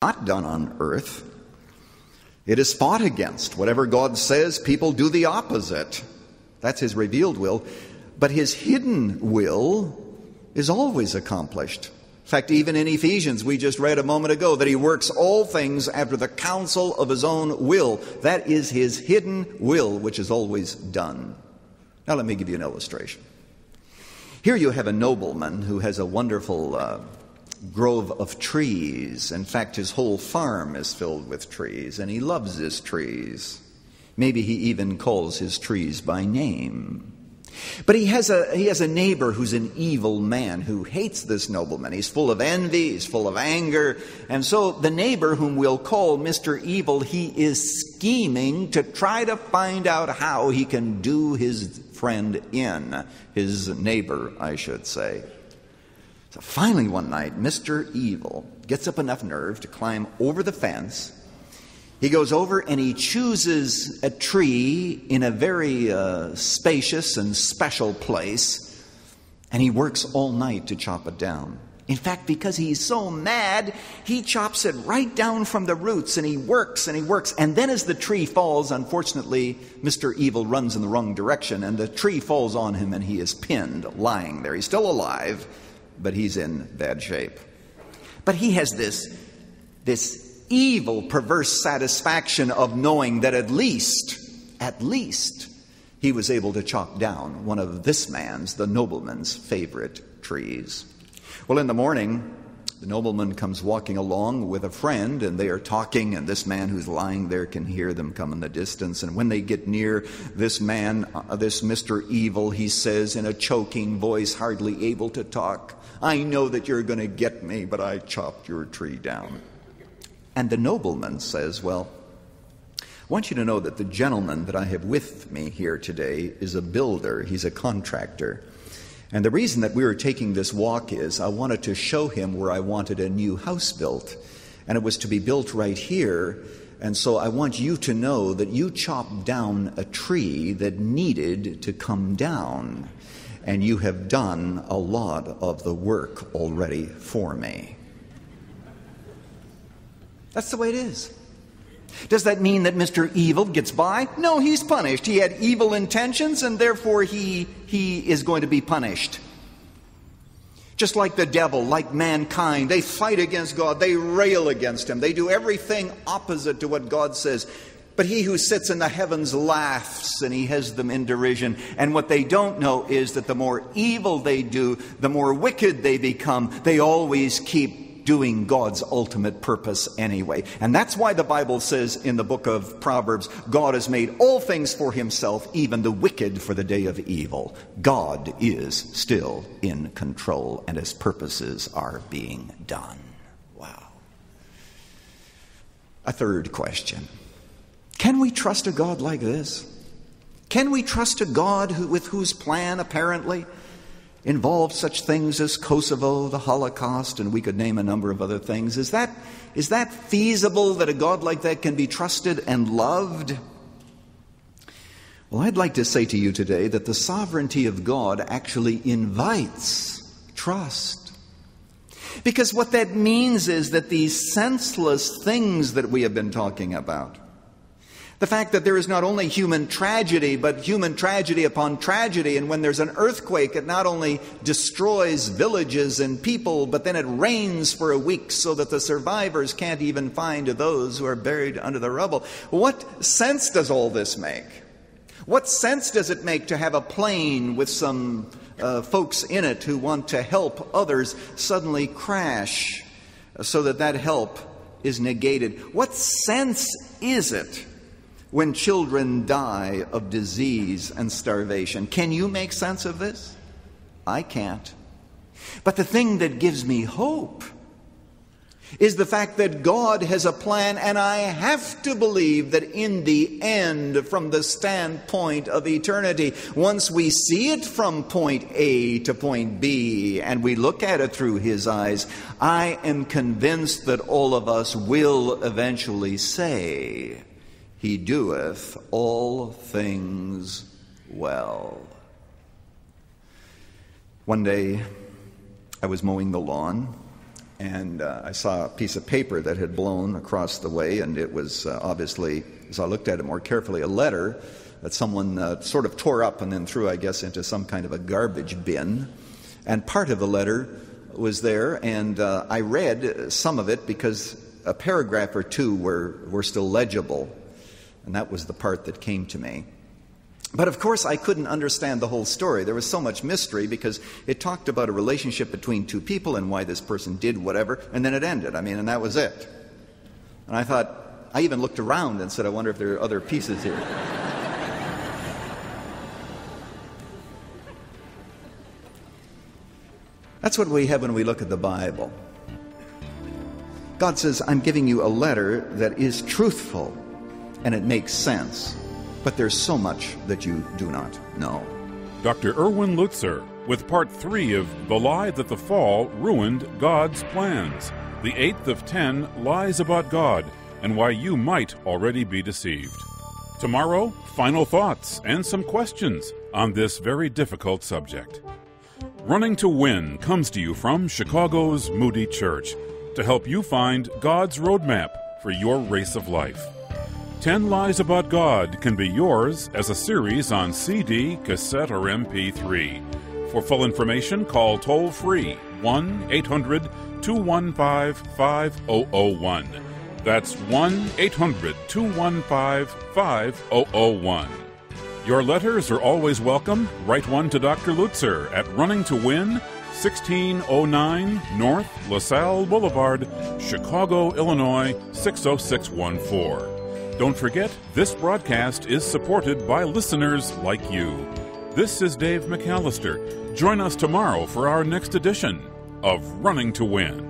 not done on earth. It is fought against. Whatever God says, people do the opposite. That's his revealed will. But his hidden will is always accomplished. In fact, even in Ephesians, we just read a moment ago that he works all things after the counsel of his own will. That is his hidden will, which is always done. Now let me give you an illustration. Here you have a nobleman who has a wonderful grove of trees. In fact, his whole farm is filled with trees, and he loves his trees. Maybe he even calls his trees by name. But he has a neighbor who's an evil man who hates this nobleman. He's full of envy, he's full of anger. And so the neighbor, whom we'll call Mr. Evil, he is scheming to try to find out how he can do his friend in, his neighbor, I should say. So finally one night, Mr. Evil gets up enough nerve to climb over the fence. He goes over and he chooses a tree in a very spacious and special place, and he works all night to chop it down. In fact, because he's so mad, he chops it right down from the roots, and he works, and then as the tree falls, unfortunately, Mr. Evil runs in the wrong direction, and the tree falls on him, and he is pinned, lying there. He's still alive, but he's in bad shape. But he has this evil, perverse satisfaction of knowing that at least, he was able to chop down one of this man's, the nobleman's, favorite trees. Well, in the morning, the nobleman comes walking along with a friend, and they are talking, and this man who's lying there can hear them come in the distance. And when they get near this man, this Mr. Evil, he says in a choking voice, hardly able to talk, "I know that you're going to get me, but I chopped your tree down." And the nobleman says, "Well, I want you to know that the gentleman that I have with me here today is a builder. He's a contractor. And the reason that we were taking this walk is I wanted to show him where I wanted a new house built. And it was to be built right here. And so I want you to know that you chopped down a tree that needed to come down. And you have done a lot of the work already for me." That's the way it is. Does that mean that Mr. Evil gets by? No, he's punished. He had evil intentions, and therefore he is going to be punished. Just like the devil, like mankind, they fight against God. They rail against him. They do everything opposite to what God says. But he who sits in the heavens laughs, and he has them in derision. And what they don't know is that the more evil they do, the more wicked they become. They always keep doing God's ultimate purpose anyway. And that's why the Bible says in the book of Proverbs, God has made all things for himself, even the wicked for the day of evil. God is still in control, and his purposes are being done. Wow. A third question. Can we trust a God like this? Can we trust a God with whose plan apparently involved such things as Kosovo, the Holocaust, and we could name a number of other things? Is that feasible, that a God like that can be trusted and loved? Well, I'd like to say to you today that the sovereignty of God actually invites trust. Because what that means is that these senseless things that we have been talking about, the fact that there is not only human tragedy, but human tragedy upon tragedy. And when there's an earthquake, it not only destroys villages and people, but then it rains for a week so that the survivors can't even find those who are buried under the rubble. What sense does all this make? What sense does it make to have a plane with some folks in it who want to help others suddenly crash so that help is negated? What sense is it when children die of disease and starvation? Can you make sense of this? I can't. But the thing that gives me hope is the fact that God has a plan, and I have to believe that in the end, from the standpoint of eternity, once we see it from point A to point B, and we look at it through his eyes, I am convinced that all of us will eventually say, "He doeth all things well." One day, I was mowing the lawn, And I saw a piece of paper that had blown across the way, and it was obviously, as I looked at it more carefully, a letter that someone sort of tore up and then threw, I guess, into some kind of a garbage bin. And part of the letter was there, and I read some of it because a paragraph or two were still legible, and that was the part that came to me. But of course I couldn't understand the whole story. There was so much mystery because it talked about a relationship between two people and why this person did whatever, and then it ended. And that was it. And I thought, I even looked around and said, I wonder if there are other pieces here. That's what we have when we look at the Bible. God says, I'm giving you a letter that is truthful and it makes sense. But there's so much that you do not know. Dr. Erwin Lutzer with part 3 of The Lie That the Fall Ruined God's Plans. The 8th of 10 Lies About God and Why You Might Already Be Deceived. Tomorrow, final thoughts and some questions on this very difficult subject. Running to Win comes to you from Chicago's Moody Church to help you find God's roadmap for your race of life. 10 Lies About God can be yours as a series on CD, cassette, or MP3. For full information, call toll-free 1-800-215-5001. That's 1-800-215-5001. Your letters are always welcome. Write one to Dr. Lutzer at Running to Win, 1609 North LaSalle Boulevard, Chicago, Illinois, 60614. Don't forget, this broadcast is supported by listeners like you. This is Dave McAllister. Join us tomorrow for our next edition of Running to Win.